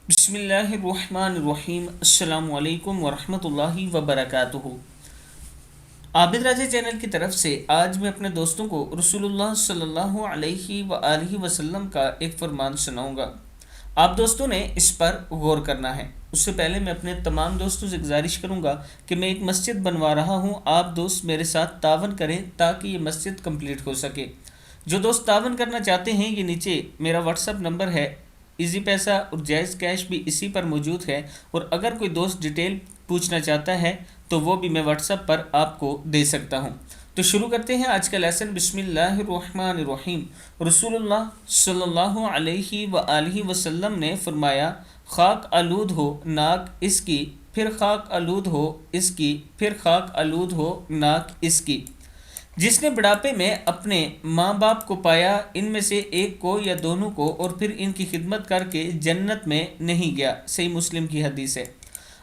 بسم اللہ الرحمن الرحیم۔ السلام علیکم ورحمۃ اللہ وبرکاتہ۔ عابد راجہ چینل کی طرف سے آج میں اپنے دوستوں کو رسول اللہ صلی اللہ علیہ وآلہ وسلم کا ایک فرمان سناؤں گا۔ آپ دوستوں نے اس پر غور کرنا ہے۔ اس سے پہلے میں اپنے تمام دوستوں سے گزارش کروں گا کہ میں ایک مسجد بنوا رہا ہوں، آپ دوست میرے ساتھ تعاون کریں تاکہ یہ مسجد کمپلیٹ ہو سکے۔ جو دوست تعاون کرنا چاہتے ہیں، یہ نیچے میرا واٹس ایپ نمبر ہے، ایزی پیسہ اور جائز کیش بھی اسی پر موجود ہے، اور اگر کوئی دوست ڈیٹیل پوچھنا چاہتا ہے تو وہ بھی میں واٹس ایپ پر آپ کو دے سکتا ہوں۔ تو شروع کرتے ہیں آج کا لیسن۔ بسم اللہ الرحمن الرحیم۔ رسول اللہ صلی اللہ علیہ وآلہ وسلم نے فرمایا، خاک آلود ہو ناک اس کی، پھر خاک آلود ہو اس کی، پھر خاک آلود ہو ناک اس کی۔ جس نے بڑھاپے میں اپنے ماں باپ کو پایا، ان میں سے ایک کو یا دونوں کو، اور پھر ان کی خدمت کر کے جنت میں نہیں گیا۔ صحیح مسلم کی حدیث ہے۔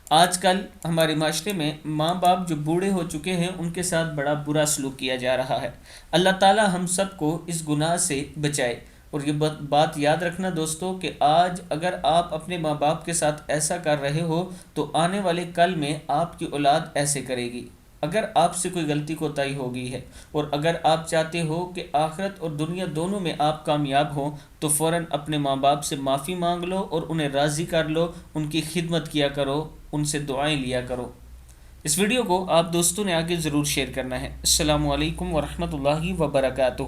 آج کل ہمارے معاشرے میں ماں باپ جو بوڑھے ہو چکے ہیں، ان کے ساتھ بڑا برا سلوک کیا جا رہا ہے۔ اللہ تعالی ہم سب کو اس گناہ سے بچائے۔ اور یہ بات یاد رکھنا دوستو کہ آج اگر آپ اپنے ماں باپ کے ساتھ ایسا کر رہے ہو تو آنے والے کل میں آپ کی اولاد ایسے کرے گی۔ اگر آپ سے کوئی غلطی کوتاہی ہو گئی ہے، اور اگر آپ چاہتے ہو کہ آخرت اور دنیا دونوں میں آپ کامیاب ہوں، تو فوراً اپنے ماں باپ سے معافی مانگ لو اور انہیں راضی کر لو، ان کی خدمت کیا کرو، ان سے دعائیں لیا کرو۔ اس ویڈیو کو آپ دوستوں نے آگے ضرور شیئر کرنا ہے۔ السلام علیکم ورحمۃ اللہ وبرکاتہ۔